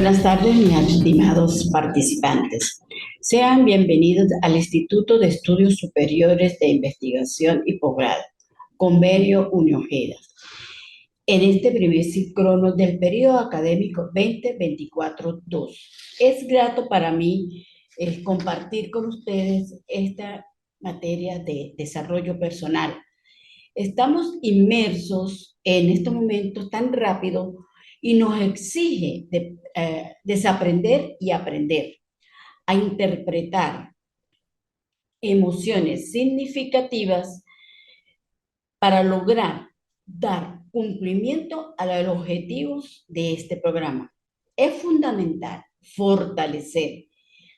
Buenas tardes, mis estimados participantes. Sean bienvenidos al Instituto de Estudios Superiores de Investigación y Posgrado, Convenio Uniojeda, en este primer síncrono del periodo académico 2024-2. Es grato para mí compartir con ustedes esta materia de desarrollo personal. Estamos inmersos en estos momentos tan rápido y nos exige desaprender y aprender a interpretar emociones significativas para lograr dar cumplimiento a los objetivos de este programa. Es fundamental fortalecer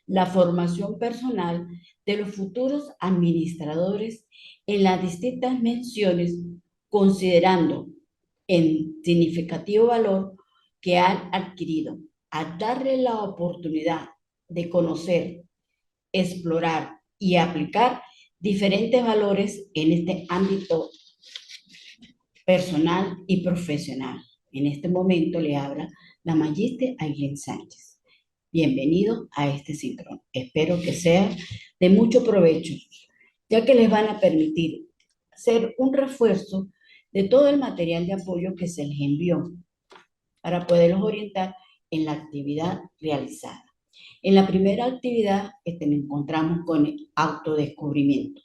la formación personal de los futuros administradores en las distintas menciones, considerando en significativo valor que han adquirido, a darle la oportunidad de conocer, explorar y aplicar diferentes valores en este ámbito personal y profesional. En este momento le habla la Magíster Ailén Sánchez. Bienvenido a este síncrono. Espero que sea de mucho provecho, ya que les van a permitir hacer un refuerzo de todo el material de apoyo que se les envió para poderlos orientar en la actividad realizada. En la primera actividad nos encontramos con el autodescubrimiento.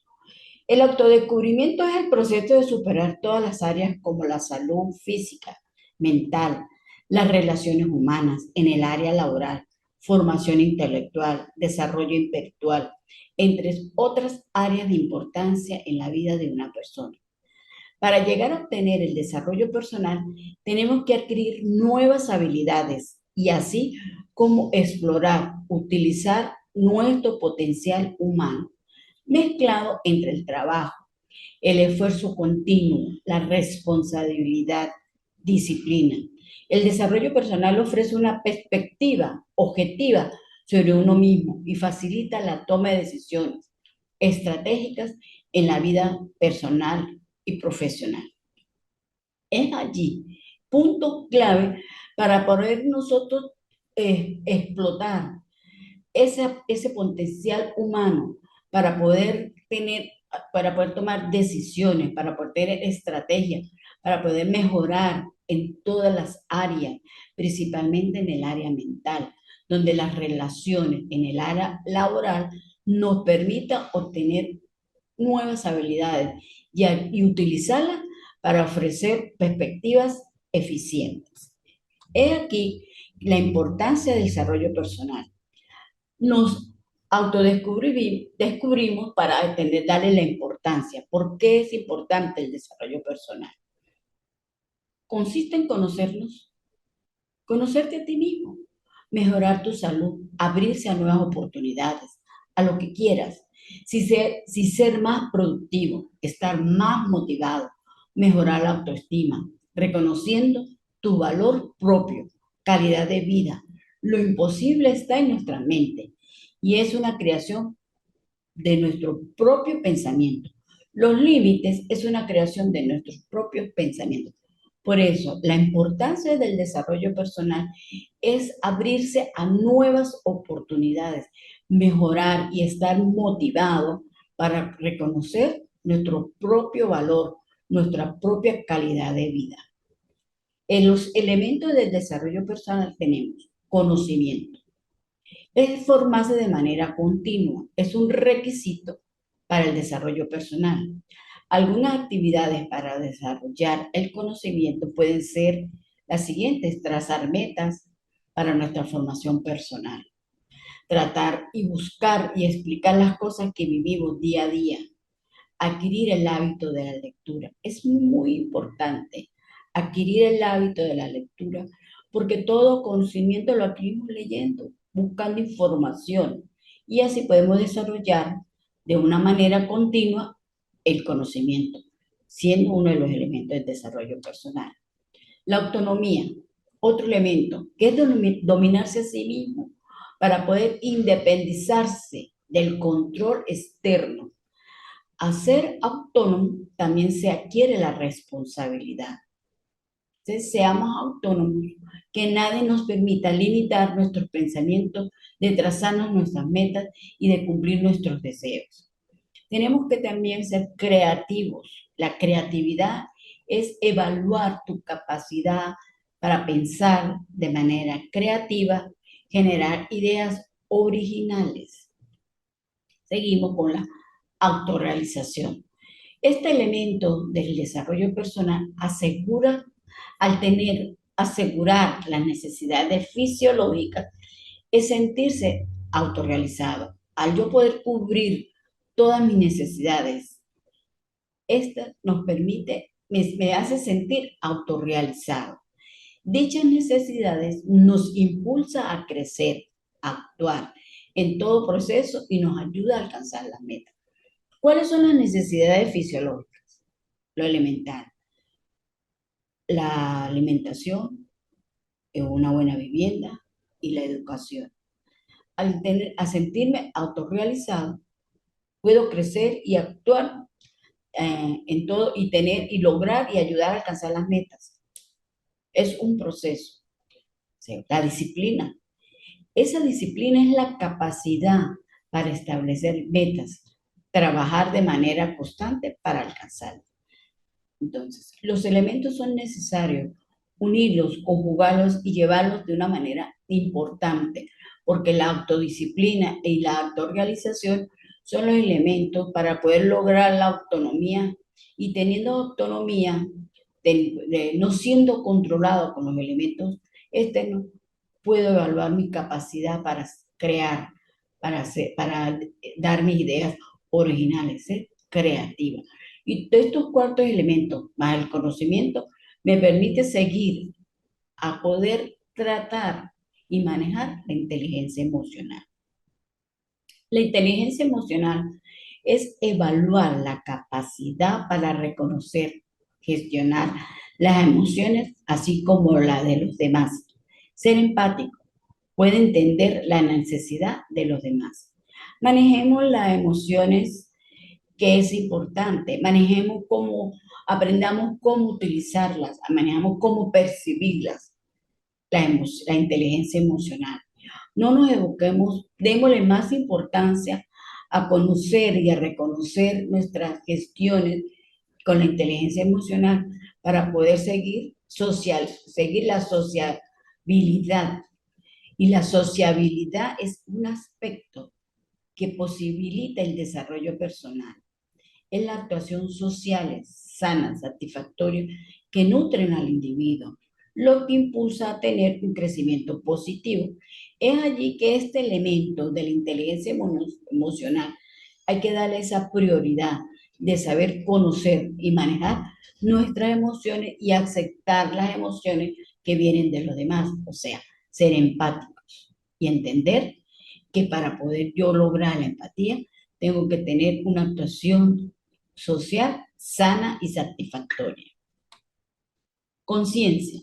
El autodescubrimiento es el proceso de superar todas las áreas como la salud física, mental, las relaciones humanas, en el área laboral, formación intelectual, desarrollo intelectual, entre otras áreas de importancia en la vida de una persona. Para llegar a obtener el desarrollo personal, tenemos que adquirir nuevas habilidades y así como explorar, utilizar nuestro potencial humano, mezclado entre el trabajo, el esfuerzo continuo, la responsabilidad, disciplina. El desarrollo personal ofrece una perspectiva objetiva sobre uno mismo y facilita la toma de decisiones estratégicas en la vida personal y profesional. Es allí punto clave para poder nosotros explotar ese potencial humano para poder tomar decisiones, para poder tener estrategias, para poder mejorar en todas las áreas, principalmente en el área mental, donde las relaciones en el área laboral nos permitan obtener nuevas habilidades y utilizarlas para ofrecer perspectivas eficientes. He aquí la importancia del desarrollo personal. Nos descubrimos para darle la importancia. ¿Por qué es importante el desarrollo personal? Consiste en conocernos, conocerte a ti mismo, mejorar tu salud, abrirse a nuevas oportunidades, a lo que quieras. Si ser más productivo, estar más motivado, mejorar la autoestima, reconociendo tu valor propio, calidad de vida. Lo imposible está en nuestra mente y es una creación de nuestro propio pensamiento. Los límites es una creación de nuestros propios pensamientos. Por eso, la importancia del desarrollo personal es abrirse a nuevas oportunidades, mejorar y estar motivado para reconocer nuestro propio valor, nuestra propia calidad de vida. En los elementos del desarrollo personal tenemos conocimiento. Es formarse de manera continua, es un requisito para el desarrollo personal. Algunas actividades para desarrollar el conocimiento pueden ser las siguientes: trazar metas para nuestra formación personal, tratar y buscar y explicar las cosas que vivimos día a día, adquirir el hábito de la lectura. Es muy importante adquirir el hábito de la lectura porque todo conocimiento lo adquirimos leyendo, buscando información y así podemos desarrollar de una manera continua el conocimiento, siendo uno de los elementos del desarrollo personal. La autonomía, otro elemento, que es dominarse a sí mismo para poder independizarse del control externo. A ser autónomo también se adquiere la responsabilidad. Entonces, seamos autónomos, que nadie nos permita limitar nuestros pensamientos, de trazarnos nuestras metas y de cumplir nuestros deseos. Tenemos que también ser creativos. La creatividad es evaluar tu capacidad para pensar de manera creativa, generar ideas originales. Seguimos con la autorrealización. Este elemento del desarrollo personal asegurar las necesidades fisiológicas es sentirse autorrealizado. Al yo poder cubrir todas mis necesidades, esta nos permite, me hace sentir autorrealizado. Dichas necesidades nos impulsa a crecer, a actuar en todo proceso y nos ayuda a alcanzar las metas. ¿Cuáles son las necesidades fisiológicas? Lo elemental, la alimentación, una buena vivienda y la educación. A sentirme autorrealizado, puedo crecer y actuar en todo y tener y lograr y ayudar a alcanzar las metas. Es un proceso. ¿Sí? La disciplina. Esa disciplina es la capacidad para establecer metas, trabajar de manera constante para alcanzarlas. Entonces, los elementos son necesarios, unirlos, conjugarlos y llevarlos de una manera importante, porque la autodisciplina y la autorrealización son los elementos para poder lograr la autonomía y teniendo autonomía, no siendo controlado con los elementos externos, puedo evaluar mi capacidad para crear, para dar mis ideas originales, ser creativa. Y estos cuartos elementos, más el conocimiento, me permite seguir a poder tratar y manejar la inteligencia emocional. La inteligencia emocional es evaluar la capacidad para reconocer, gestionar las emociones, así como la de los demás. Ser empático, puede entender la necesidad de los demás. Manejemos las emociones, que es importante. Manejemos cómo, aprendamos cómo utilizarlas, manejamos cómo percibirlas, la inteligencia emocional. No nos evoquemos, démosle más importancia a conocer y a reconocer nuestras gestiones con la inteligencia emocional para poder seguir la sociabilidad. Y la sociabilidad es un aspecto que posibilita el desarrollo personal. Es la actuación sociales, sanas, satisfactorias, que nutren al individuo, lo que impulsa a tener un crecimiento positivo. Es allí que este elemento de la inteligencia emocional hay que darle esa prioridad de saber conocer y manejar nuestras emociones y aceptar las emociones que vienen de los demás, o sea, ser empáticos y entender que para poder yo lograr la empatía, tengo que tener una actuación social sana y satisfactoria. Conciencia.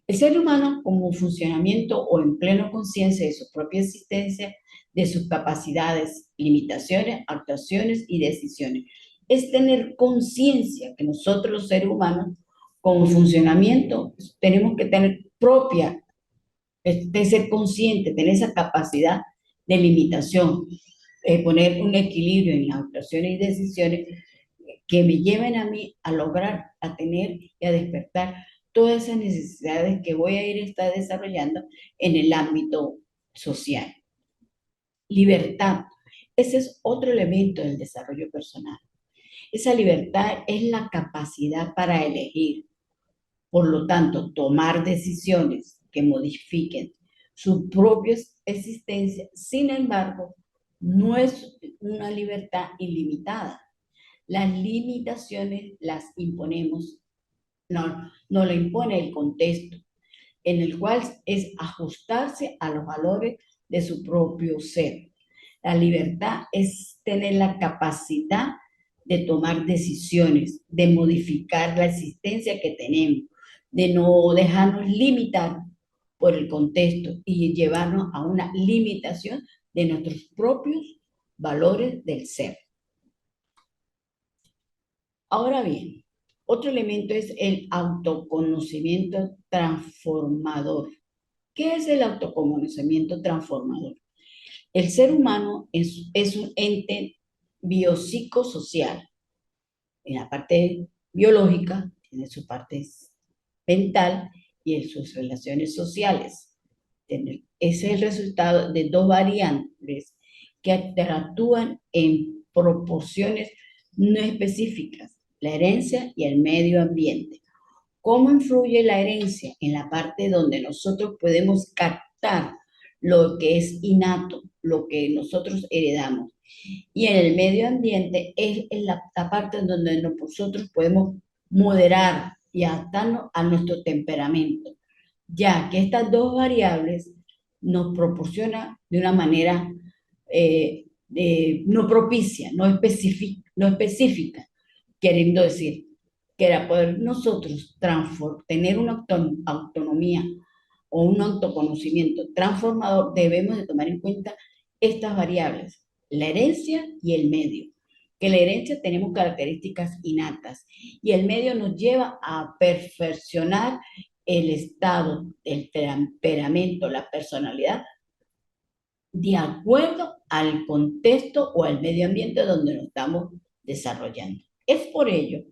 El ser humano como funcionamiento o en pleno conciencia de su propia existencia, de sus capacidades, limitaciones, actuaciones y decisiones. Es tener conciencia que nosotros los seres humanos como funcionamiento tenemos que tener propia, de ser consciente, tener esa capacidad de limitación, poner un equilibrio en las actuaciones y decisiones que me lleven a mí a lograr, a tener y a despertar todas esas necesidades que voy a ir a estar desarrollando en el ámbito social. Libertad. Ese es otro elemento del desarrollo personal. Esa libertad es la capacidad para elegir, por lo tanto, tomar decisiones que modifiquen su propia existencia. Sin embargo, no es una libertad ilimitada. Las limitaciones las imponemos, no lo impone el contexto, en el cual es ajustarse a los valores de su propio ser. La libertad es tener la capacidad de tomar decisiones, de modificar la existencia que tenemos, de no dejarnos limitar por el contexto y llevarnos a una limitación de nuestros propios valores del ser. Ahora bien, Otro elemento es el autoconocimiento transformador. ¿Qué es el autoconocimiento transformador? El ser humano es un ente biopsicosocial. En la parte biológica, tiene su parte mental y en sus relaciones sociales. Ese es el resultado de dos variables que interactúan en proporciones no específicas, la herencia y el medio ambiente. ¿Cómo influye la herencia? En la parte donde nosotros podemos captar lo que es innato, lo que nosotros heredamos. Y en el medio ambiente es en la parte en donde nosotros podemos moderar y adaptarnos a nuestro temperamento, ya que estas dos variables nos proporcionan de una manera no propicia, no específica, queriendo decir que para poder nosotros tener una autonomía o un autoconocimiento transformador, debemos de tomar en cuenta estas variables, la herencia y el medio. Que la herencia tenemos características innatas y el medio nos lleva a perfeccionar el estado, el temperamento, la personalidad, de acuerdo al contexto o al medio ambiente donde nos estamos desarrollando. Es por ello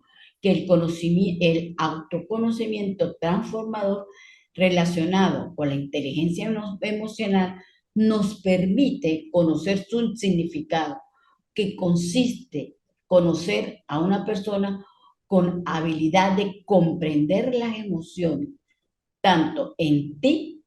que el autoconocimiento transformador relacionado con la inteligencia emocional nos permite conocer su significado, que consiste conocer a una persona con habilidad de comprender las emociones, tanto en ti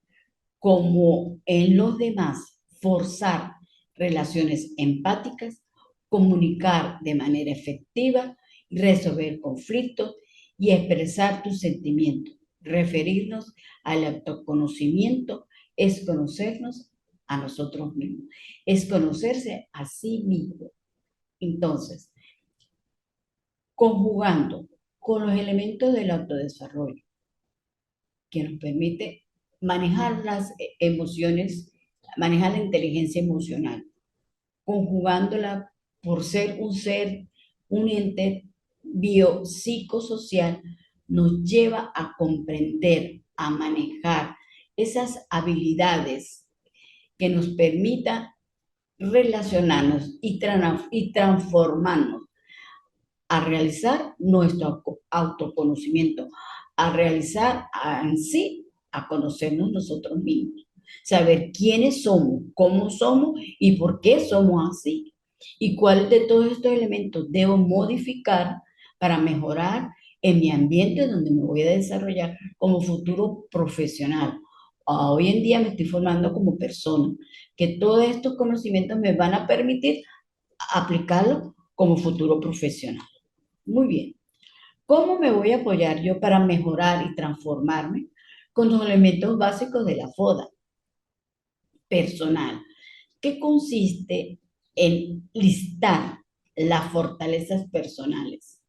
como en los demás, forzar relaciones empáticas, comunicar de manera efectiva, resolver conflictos y expresar tus sentimientos. Referirnos al autoconocimiento es conocernos a nosotros mismos, es conocerse a sí mismo. Entonces, conjugando con los elementos del autodesarrollo, que nos permite manejar las emociones, manejar la inteligencia emocional, conjugándola por ser, un ente biopsicosocial, nos lleva a comprender, a manejar esas habilidades que nos permitan relacionarnos y transformarnos a realizar nuestro autoconocimiento, a realizar en sí, a conocernos nosotros mismos, saber quiénes somos, cómo somos y por qué somos así. Y cuál de todos estos elementos debo modificar para mejorar en mi ambiente donde me voy a desarrollar como futuro profesional. Hoy en día me estoy formando como persona, que todos estos conocimientos me van a permitir aplicarlos como futuro profesional. Muy bien. ¿Cómo me voy a apoyar yo para mejorar y transformarme? Con los elementos básicos de la FODA personal, que consiste en listar las fortalezas personales,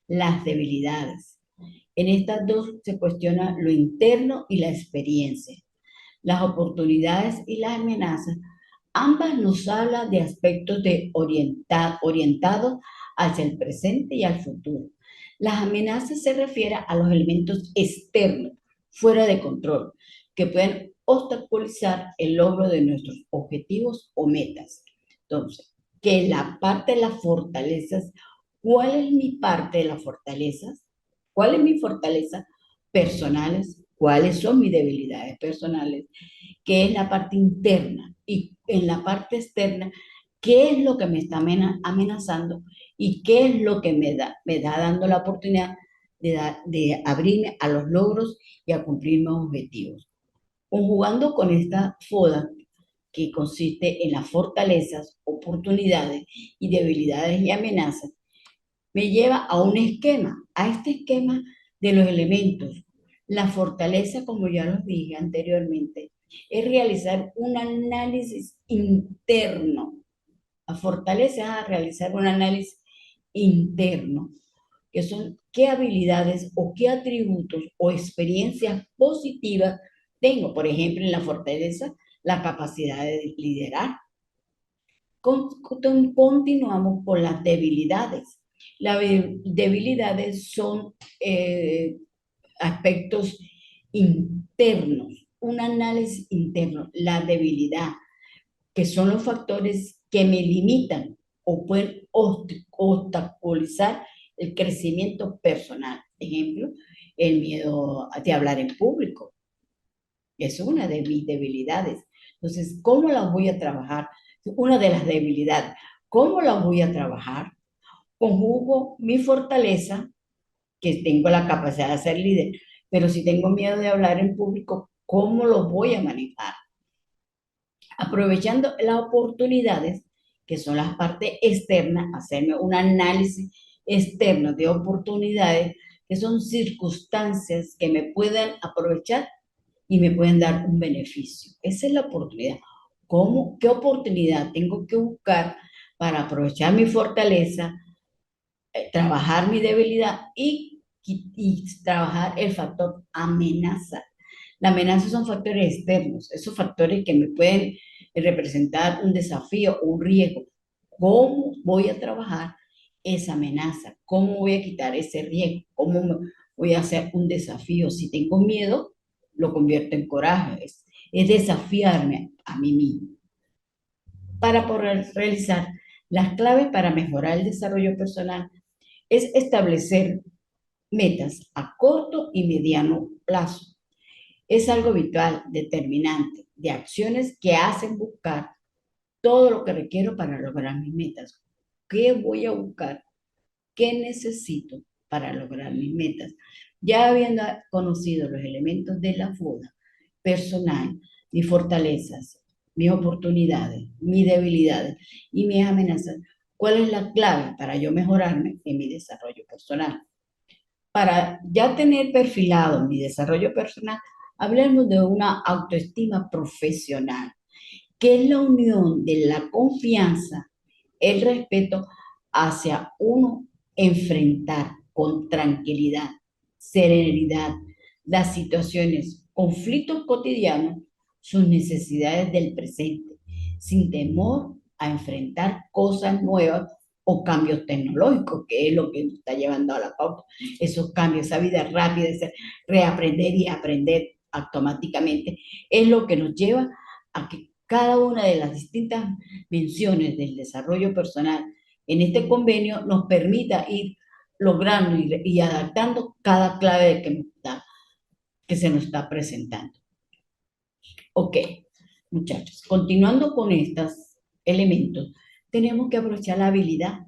las debilidades. En estas dos se cuestiona lo interno y la experiencia, las oportunidades y las amenazas. Ambas nos hablan de aspectos orientados hacia el presente y al futuro. Las amenazas se refieren a los elementos externos, fuera de control, que pueden obstaculizar el logro de nuestros objetivos o metas. Entonces, que la parte de las fortalezas, ¿cuál es mi parte de las fortalezas? ¿Cuál es mi fortaleza personales? ¿Cuáles son mis debilidades personales? ¿Qué es la parte interna? Y en la parte externa, ¿qué es lo que me está amenazando? ¿Y qué es lo que me da dando la oportunidad de abrirme a los logros y a cumplir mis objetivos? Conjugando con esta FODA, que consiste en las fortalezas, oportunidades y debilidades y amenazas, me lleva a un esquema, a este esquema de los elementos. La fortaleza, como ya los dije anteriormente, es realizar un análisis interno. La fortaleza es realizar un análisis interno, que son qué habilidades o qué atributos o experiencias positivas tengo. Por ejemplo, en la fortaleza, la capacidad de liderar. Continuamos con las debilidades. Las debilidades son aspectos internos, un análisis interno, la debilidad, que son los factores que me limitan o pueden obstaculizar el crecimiento personal. Ejemplo, el miedo de hablar en público. Es una de mis debilidades. Entonces, ¿cómo las voy a trabajar? Una de las debilidades. ¿Cómo las voy a trabajar? Conjugo mi fortaleza, que tengo la capacidad de ser líder, pero si tengo miedo de hablar en público, ¿cómo lo voy a manejar? Aprovechando las oportunidades, que son las partes externas, hacerme un análisis externo de oportunidades, que son circunstancias que me puedan aprovechar y me pueden dar un beneficio. Esa es la oportunidad. ¿Cómo, qué oportunidad tengo que buscar para aprovechar mi fortaleza, trabajar mi debilidad y trabajar el factor amenaza? La amenaza son factores externos, esos factores que me pueden representar un desafío o un riesgo. ¿Cómo voy a trabajar esa amenaza? ¿Cómo voy a quitar ese riesgo? Voy a hacer un desafío? Si tengo miedo, lo convierto en coraje. Es desafiarme a mí mismo. Para poder realizar las claves para mejorar el desarrollo personal es establecer metas a corto y mediano plazo. Es algo vital, determinante, de acciones que hacen buscar todo lo que requiero para lograr mis metas. ¿Qué voy a buscar? ¿Qué necesito para lograr mis metas? Ya habiendo conocido los elementos de la FODA personal, mis fortalezas, mis oportunidades, mis debilidades y mis amenazas, ¿cuál es la clave para yo mejorarme en mi desarrollo personal? Para ya tener perfilado mi desarrollo personal, hablemos de una autoestima profesional, que es la unión de la confianza, el respeto hacia uno, enfrentar con tranquilidad, serenidad las situaciones, conflictos cotidianos, sus necesidades del presente, sin temor a enfrentar cosas nuevas o cambios tecnológicos, que es lo que nos está llevando a la pauta. Esos cambios, esa vida rápida, ese reaprender y aprender automáticamente, es lo que nos lleva a que cada una de las distintas menciones del desarrollo personal en este convenio nos permita ir logrando y adaptando cada clave que se nos está presentando. Ok, muchachos, continuando con estos elementos, tenemos que aprovechar la habilidad.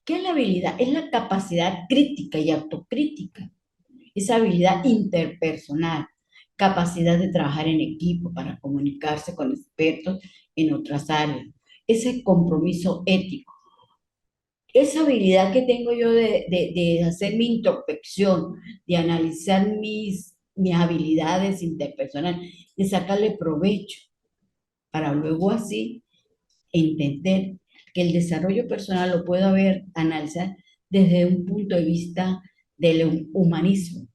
¿Qué es la habilidad? Es la capacidad crítica y autocrítica, esa habilidad interpersonal, capacidad de trabajar en equipo para comunicarse con expertos en otras áreas, ese compromiso ético, esa habilidad que tengo yo de hacer mi introspección, de analizar mis habilidades interpersonales, de sacarle provecho, para luego así entender que el desarrollo personal lo puedo ver, analizar desde un punto de vista del humanismo.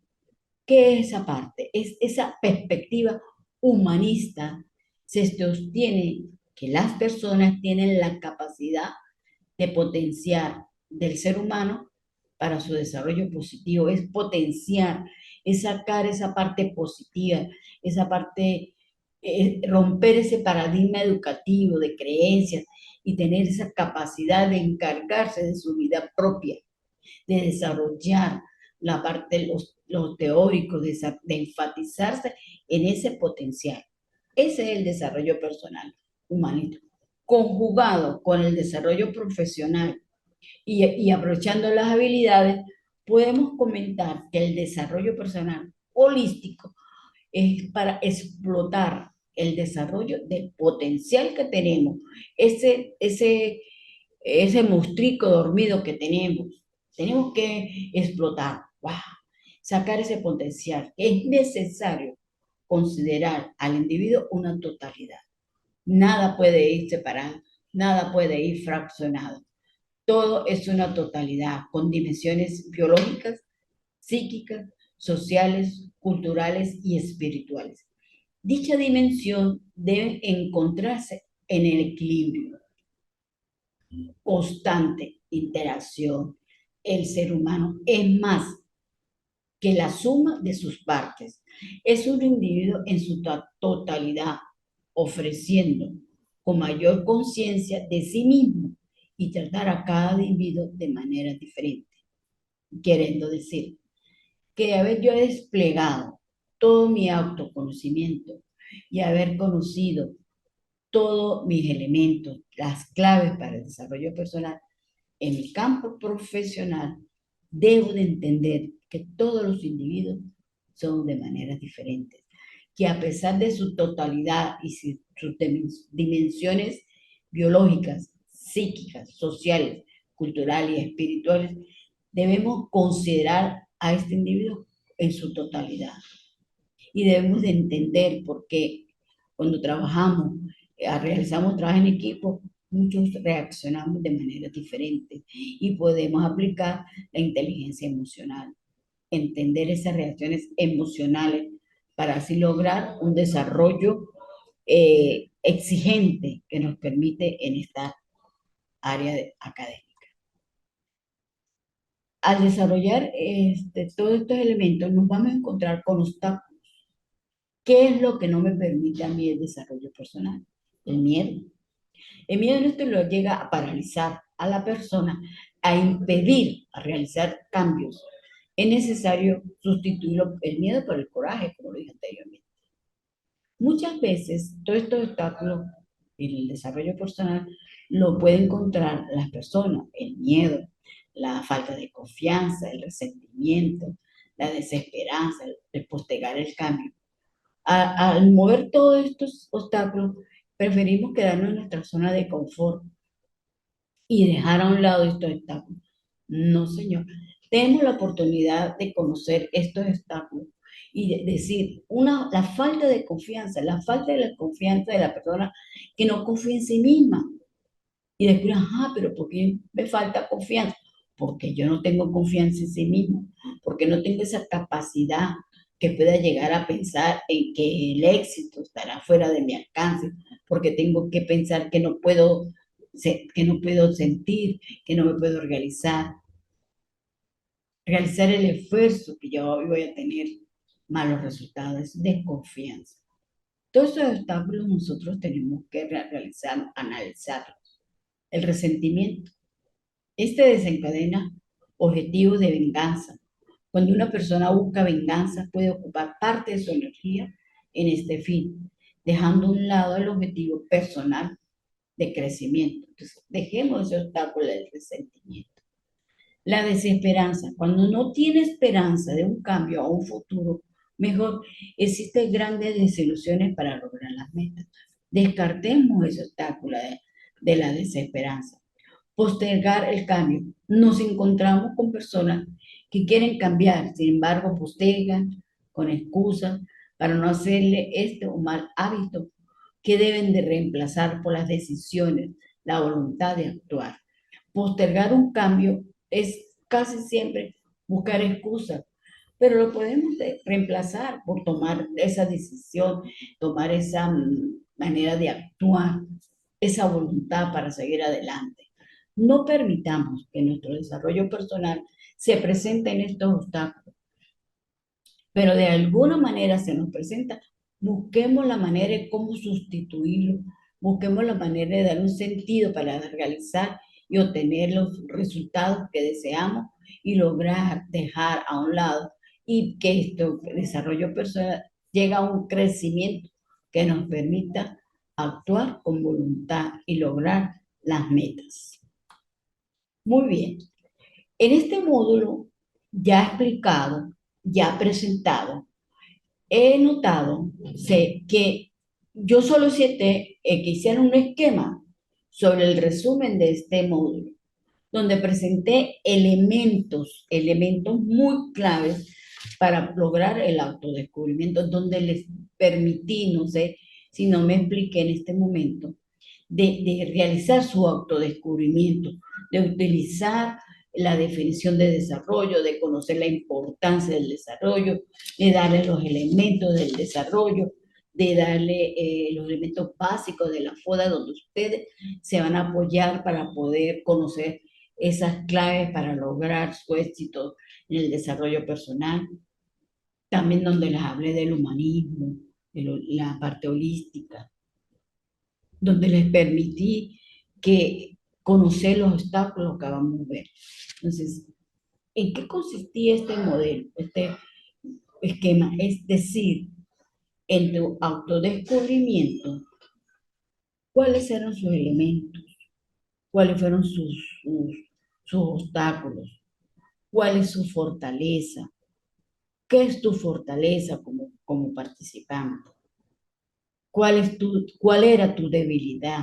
¿Qué es esa parte? Es esa perspectiva humanista. Se sostiene que las personas tienen la capacidad de potenciar del ser humano para su desarrollo positivo, es potenciar, es sacar esa parte positiva, esa parte, romper ese paradigma educativo de creencias y tener esa capacidad de encargarse de su vida propia, de desarrollar la parte, los teóricos, de enfatizarse en ese potencial. Ese es el desarrollo personal humanista, conjugado con el desarrollo profesional y aprovechando las habilidades, podemos comentar que el desarrollo personal holístico es para explotar el desarrollo del potencial que tenemos, ese mostrico dormido que tenemos. Tenemos que explotar, wow, sacar ese potencial. Es necesario considerar al individuo una totalidad. Nada puede ir separado, nada puede ir fraccionado. Todo es una totalidad con dimensiones biológicas, psíquicas, sociales, culturales y espirituales. Dicha dimensión debe encontrarse en el equilibrio, constante interacción, el ser humano es más que la suma de sus partes. Es un individuo en su totalidad, ofreciendo con mayor conciencia de sí mismo y tratar a cada individuo de manera diferente. Queriendo decir que haber yo desplegado todo mi autoconocimiento y haber conocido todos mis elementos, las claves para el desarrollo personal en mi campo profesional, debo de entender que todos los individuos son de maneras diferentes, que a pesar de su totalidad y sus dimensiones biológicas, psíquicas, sociales, culturales y espirituales, debemos considerar a este individuo en su totalidad. Y debemos de entender por qué cuando trabajamos, realizamos trabajo en equipo, muchos reaccionamos de manera diferente y podemos aplicar la inteligencia emocional, entender esas reacciones emocionales para así lograr un desarrollo exigente que nos permite en esta área académica. Al desarrollar todos estos elementos nos vamos a encontrar con obstáculos. ¿Qué es lo que no me permite a mí el desarrollo personal? El miedo. El miedo esto lo llega a paralizar a la persona, a impedir a realizar cambios. Es necesario sustituir el miedo por el coraje, como lo dije anteriormente. Muchas veces todos estos obstáculos en el desarrollo personal lo pueden encontrar las personas, el miedo, la falta de confianza, el resentimiento, la desesperanza, el postergar el cambio. Al mover todos estos obstáculos, preferimos quedarnos en nuestra zona de confort y dejar a un lado estos obstáculos. No, señor. Tenemos la oportunidad de conocer estos obstáculos y decir, la falta de confianza, la falta de la confianza de la persona que no confía en sí misma. Y después, ajá, pero ¿por qué me falta confianza? Porque yo no tengo confianza en sí mismo, porque no tengo esa capacidad que pueda llegar a pensar en que el éxito estará fuera de mi alcance, porque tengo que pensar que no puedo sentir, que no me puedo realizar el esfuerzo que yo hoy voy a tener malos resultados, desconfianza. Todos esos obstáculos nosotros tenemos que realizar, analizarlos. El resentimiento. Este desencadena objetivos de venganza. Cuando una persona busca venganza, puede ocupar parte de su energía en este fin, dejando a un lado el objetivo personal de crecimiento. Entonces, dejemos ese obstáculo del resentimiento. La desesperanza. Cuando no tiene esperanza de un cambio a un futuro mejor, existen grandes desilusiones para lograr las metas. Descartemos ese obstáculo de la desesperanza. Postergar el cambio. Nos encontramos con personas que quieren cambiar, sin embargo, postergan con excusas para no hacerle este o mal hábito que deben de reemplazar por las decisiones, la voluntad de actuar. Postergar un cambio es casi siempre buscar excusas, pero lo podemos reemplazar por tomar esa decisión, tomar esa manera de actuar, esa voluntad para seguir adelante. No permitamos que nuestro desarrollo personal se presente en estos obstáculos, pero de alguna manera se nos presenta, busquemos la manera de cómo sustituirlo, busquemos la manera de dar un sentido para realizar y obtener los resultados que deseamos y lograr dejar a un lado y que este desarrollo personal llegue a un crecimiento que nos permita actuar con voluntad y lograr las metas. Muy bien. En este módulo ya explicado, ya presentado, he notado que yo solicité que hicieran un esquema sobre el resumen de este módulo, donde presenté elementos muy claves para lograr el autodescubrimiento, donde les permití, no sé si no me expliqué en este momento, de realizar su autodescubrimiento, de utilizar la definición de desarrollo, de conocer la importancia del desarrollo, de darle los elementos del desarrollo, de darle los elementos básicos de la FODA donde ustedes se van a apoyar para poder conocer esas claves para lograr su éxito en el desarrollo personal. También donde les hablé del humanismo, la parte holística, donde les permití que conocer los obstáculos que vamos a ver. Entonces, ¿en qué consistía este modelo, este esquema? Es decir, en tu autodescubrimiento, ¿cuáles eran sus elementos? ¿Cuáles fueron sus obstáculos? ¿Cuál es su fortaleza? ¿Qué es tu fortaleza como participante? ¿Cuál era tu debilidad?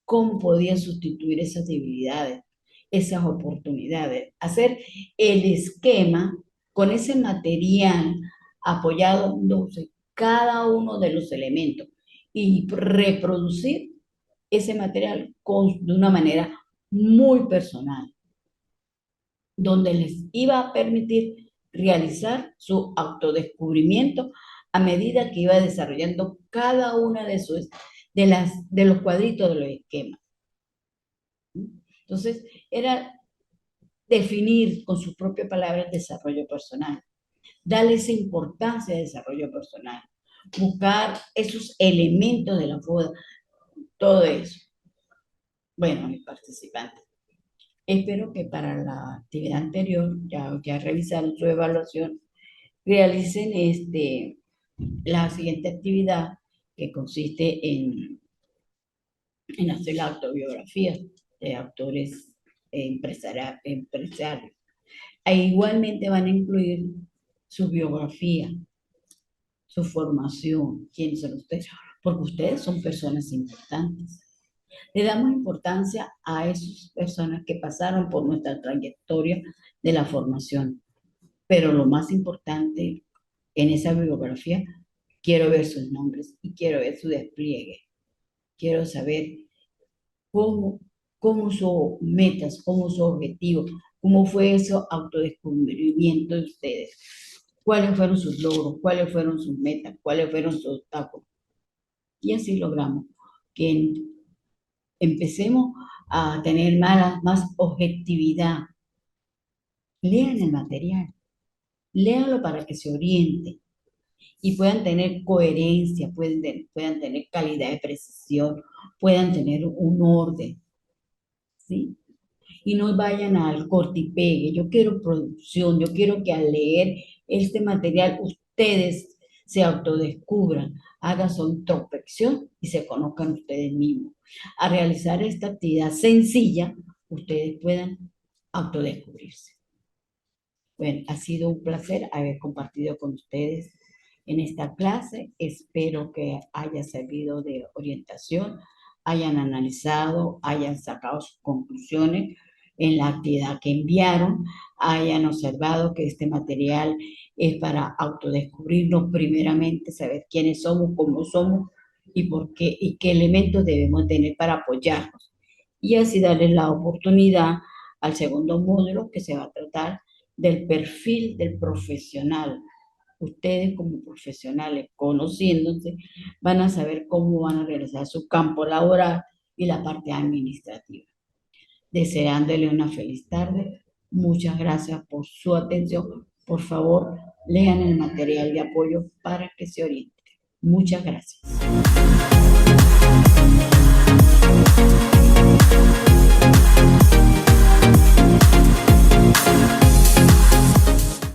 ¿Cómo podías sustituir esas debilidades, esas oportunidades? Hacer el esquema con ese material apoyado en cada uno de los elementos y reproducir ese material de una manera muy personal, donde les iba a permitir realizar su autodescubrimiento a medida que iba desarrollando cada una de los cuadritos de los esquemas. Entonces, era definir con sus propias palabras el desarrollo personal, darle esa importancia al desarrollo personal, buscar esos elementos de la boda, todo eso. Bueno, mis participantes, espero que para la actividad anterior, ya revisaron su evaluación, realicen la siguiente actividad que consiste en hacer la autobiografía de autores empresarios. E igualmente van a incluir su biografía, su formación, quiénes son ustedes, porque ustedes son personas importantes. Le damos importancia a esas personas que pasaron por nuestra trayectoria de la formación, pero lo más importante en esa biografía, quiero ver sus nombres y quiero ver su despliegue. Quiero saber cómo, cómo sus metas, cómo sus objetivos, cómo fue ese autodescubrimiento de ustedes, cuáles fueron sus logros, cuáles fueron sus metas, cuáles fueron sus obstáculos. Y así logramos que empecemos a tener más objetividad. Lean el material, léanlo para que se orienten y puedan tener coherencia, puedan tener calidad de precisión, puedan tener un orden, ¿sí? Y no vayan al corte y pegue. Yo quiero producción, yo quiero que al leer este material ustedes se autodescubran, hagan su introspección y se conozcan ustedes mismos. A realizar esta actividad sencilla, ustedes puedan autodescubrirse. Bueno, ha sido un placer haber compartido con ustedes en esta clase. Espero que haya servido de orientación, hayan analizado, hayan sacado sus conclusiones en la actividad que enviaron, hayan observado que este material es para autodescubrirnos primeramente, saber quiénes somos, cómo somos y por qué y qué elementos debemos tener para apoyarnos. Y así darles la oportunidad al segundo módulo que se va a tratar del perfil del profesional. Ustedes como profesionales, conociéndose, van a saber cómo van a realizar su campo laboral y la parte administrativa. Deseándole una feliz tarde. Muchas gracias por su atención. Por favor, lean el material de apoyo para que se orienten. Muchas gracias.